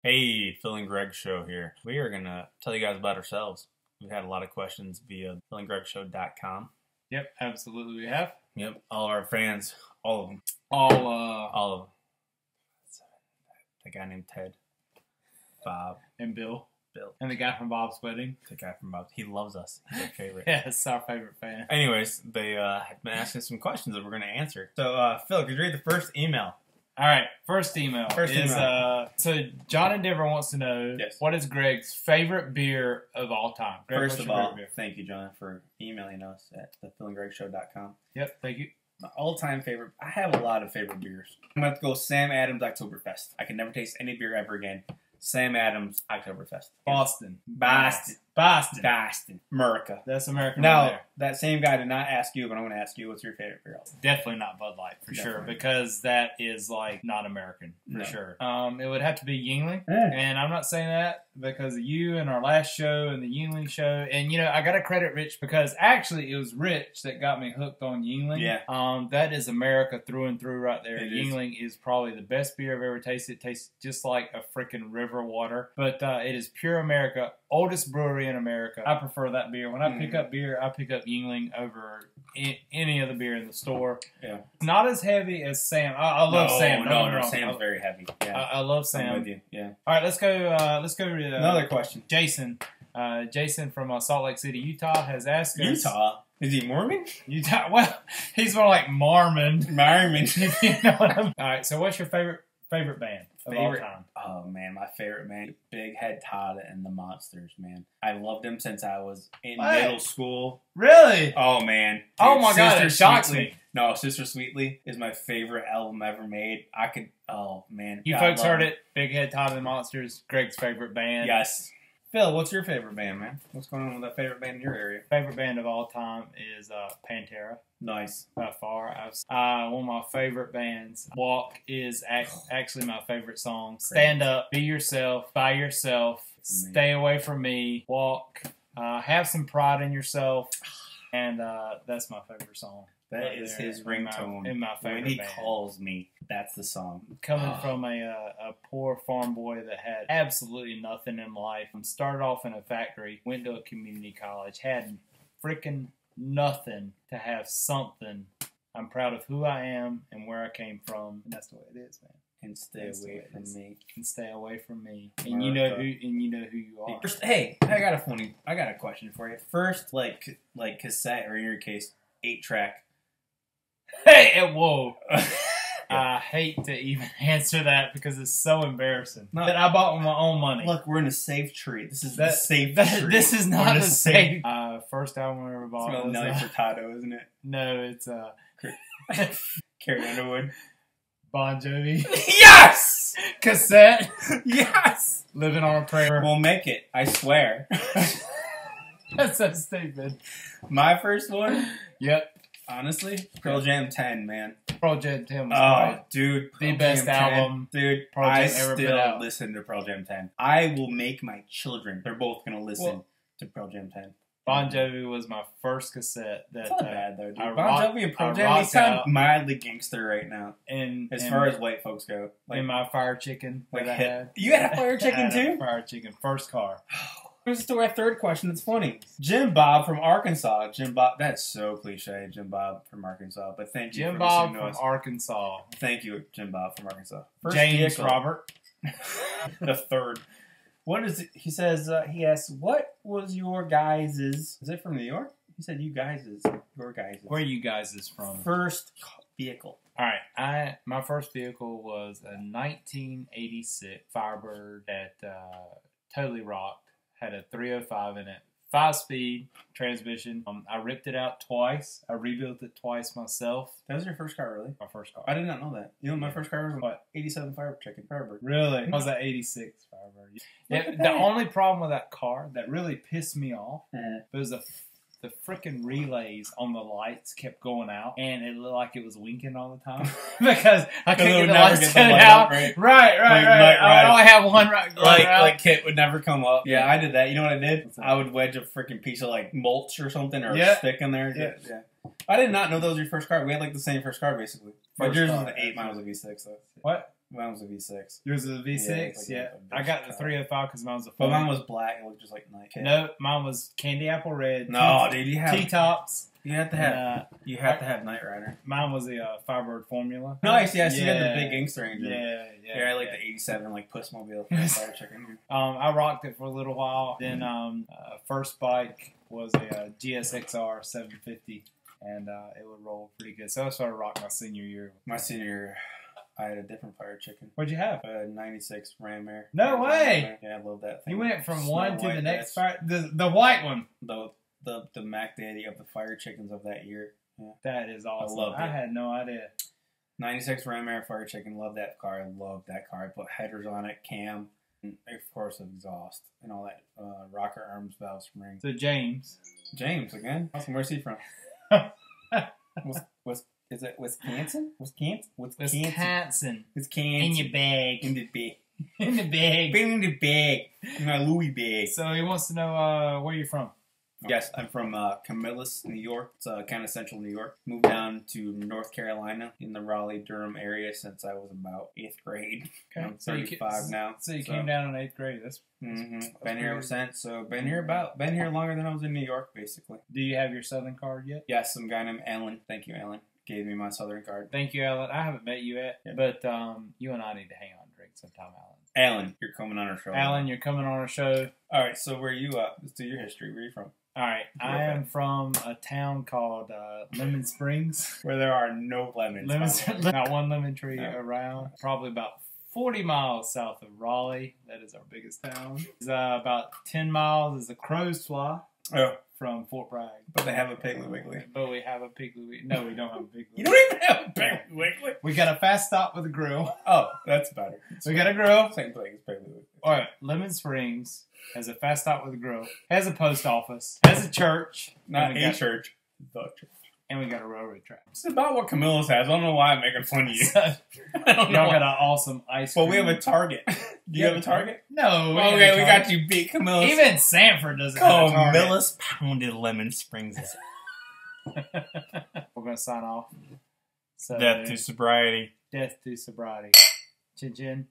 Hey, Phil and Greg show here. We are going to tell you guys about ourselves. We've had a lot of questions via philandgregshow.com. Yep, absolutely we have. Yep, all our fans, all of them. All of them. The guy named Ted, Bob, and Bill. Bill. And the guy from Bob's Wedding. The guy from Bob. He loves us. He's our favorite. Yeah, it's our favorite fan. Anyways, they have been asking some questions that we're going to answer. So, Phil, could you read the first email? All right, first email. So John Endeavor wants to know, what is Greg's favorite beer of all time? Greg, first of all, thank you, John, for emailing us at thephilandgregshow.com. Yep, thank you. My all-time favorite, I have a lot of favorite beers. I'm going to go Sam Adams Oktoberfest. I can never taste any beer ever again. Sam Adams Oktoberfest. Boston. America. That's American. Now, right there. that same guy did not ask you, but I'm going to ask you, what's your favorite beer? Definitely not Bud Light, for sure, because that is, like, not American, for sure. It would have to be Yuengling, and I'm not saying that because of you and our last show and the Yuengling show, and, you know, I got to credit Rich because, actually, it was Rich that got me hooked on Yuengling. Yeah. That is America through and through right there. Yuengling is probably the best beer I've ever tasted. It tastes just like a freaking river water, but it is pure America, oldest brewery in America. I prefer that beer. When I pick up beer, I pick up Yuengling over any other beer in the store. Yeah. Not as heavy as Sam. I love Sam. No, Sam's very heavy. Yeah. I love Sam. I'm with you. Yeah. All right, let's go to another question. Jason. Jason from Salt Lake City, Utah, has asked us. Utah? Is he Mormon? Utah. Well, he's more like Mormon. Mormon. If you know what I mean. All right, so what's your favorite band of all time? Oh, man, my favorite band, Big Head Todd and the Monsters, man. I loved them since I was in middle school. Really? Oh, man. Dude, oh, my God, it shocks me. No, Sister Sweetly is my favorite album ever made. Oh, man. You folks heard it. Big Head Todd and the Monsters, Greg's favorite band. Yes. Phil, what's your favorite band, man? What's going on with that favorite band in your area? Favorite band of all time is Pantera. Nice. By far. One of my favorite bands. Walk is actually my favorite song. Stand Up, Be Yourself, By Yourself, Stay Away From Me, Walk, Have Some Pride in Yourself, and that's my favorite song. That is his ringtone. In my favorite when he band. calls me, that's the song. Coming from a poor farm boy that had absolutely nothing in life. Started off in a factory, went to a community college, had freaking nothing to have something. I'm proud of who I am and where I came from. And that's the way it is, man. And stay away from me. And stay away from me. And you know who you are. First, hey, I got a question for you. First, like cassette, or in your case, 8-track. Hey, whoa. I hate to even answer that because it's so embarrassing. That I bought with my own money. Look, we're in a safe tree. This is the safe tree. This is not the safe. First album I ever bought. It's Nelly Furtado, isn't it? No, it's Carrie Underwood. Bon Jovi. Yes! Cassette. Yes! Living on a Prayer. We'll make it. I swear. That's so stupid. My first one? Yep. Honestly, Pearl Jam 10, man. Pearl Jam 10 was great. Dude. The best album. Dude, I still listen to Pearl Jam 10. I will make my children. They're both going to listen to Pearl Jam 10. Bon Jovi was my first cassette. That's not bad, though, dude. Bon Jovi and Pearl Jam, they sound mildly gangster right now. As far as white folks go. Like, in my Fire Chicken that I had. You had a Fire Chicken, too? Fire Chicken. First car. Here's our third question that's funny. Jim Bob from Arkansas. Jim Bob, that's so cliche, Jim Bob from Arkansas. But thank you Jim for Bob listening to us. from Arkansas. Thank you, Jim Bob from Arkansas. James Robert. The third. What is it? He says, he asks, what was your guys's, is it from New York? He said you guys's, your guys's. Where are you guys' from? First vehicle. All right, my first vehicle was a 1986 Firebird that totally rocked. Had a 305 in it. 5-speed transmission. I ripped it out twice. I rebuilt it twice myself. That was your first car, really? My first car. I did not know that. You know, my first car was what? 87 Firebird. Really? It was that 86 Firebird. Yeah, the only problem with that car that really pissed me off was the freaking relays on the lights kept going out, and it looked like it was winking all the time because I couldn't get the lights turn out. Right. I only have one right. Like Kit would never come up. Yeah, I did that. You know what I did? I would wedge a freaking piece of like mulch or something or a stick in there. Yeah. I did not know that was your first car. We had like the same first car basically. But yours was an 8 miles of V6 though. What? Mine was a V6. Yours was a V6? Yeah, Yeah. like a I got the car. 305 because mine was a 4. But mine was black. It looked just like Nike. No, mine was candy apple red. No, dude, you have T-tops. You have to have Knight Rider. Mine was a Firebird Formula. Nice, yes, you got the big gangster engine. Yeah. I like the '87 like Pussmobile fire chicken. I rocked it for a little while. Then first bike was a GSXR 750, and it would roll pretty good. So I started rocking my senior year. My senior year, I had a different fire chicken. What'd you have? A '96 Ram Air. No way! Yeah, I love that thing. You went from Snow one to White, the next that's- fire. The white one. The Mac Daddy of the fire chickens of that year. Yeah. That is awesome. loved I it. had no idea. 96 Ram Air fire chicken. Love that car. I love that car. I put headers on it, cam, and of course exhaust and all that. Rocker arms, valve springs. So James. James again. Awesome. Where's he from? Is it Wisconsin? Wisconsin? Wisconsin. Wisconsin. In your bag. In the bag. In the bag. In the bag. In my Louis bag. So he wants to know where you're from. Yes, I'm from Camillus, New York. It's kind of central New York. Moved down to North Carolina in the Raleigh-Durham area since I was about 8th grade. Okay. I'm 35 now. So you came down in 8th grade. That's been here ever since. So been here longer than I was in New York, basically. Do you have your Southern card yet? Yes, some guy named Alan. Thank you, Alan. Gave me my Southern card. Thank you, Alan. I haven't met you yet, but you and I need to hang out and drink sometime, Alan. Alan, you're coming on our show. Alan, you're coming on our show. All right, so where are you at? Let's do your history. Where are you from? All right, I am from a town called Lemon Springs. Where there are no lemons. Not one lemon tree around. Probably about 40 miles south of Raleigh. That is our biggest town. It's about 10 miles is a crow's fly from Fort Bragg. But they have a Piggly Wiggly. But we have a Piggly Wiggly. No, we don't have a Piggly Wiggly. You don't even have a Piggly Wiggly? We got a fast stop with a grill. Oh, that's better. We got a grill. Same thing as Piggly Wiggly. All right, Lemon Springs has a fast stop with a grill, has a post office, has a church. Not a church, the church. And we got a railroad track. It's about what Camillus has. I don't know why I'm making fun of you. Y'all got an awesome ice cream. Well, we have a Target. Do you have a Target? No. Okay, we got you beat, Camillus. Even Sanford doesn't have a Target. Camillus pounded Lemon Springs. We're going to sign off. So, Death to sobriety. Death to sobriety. Chin chin.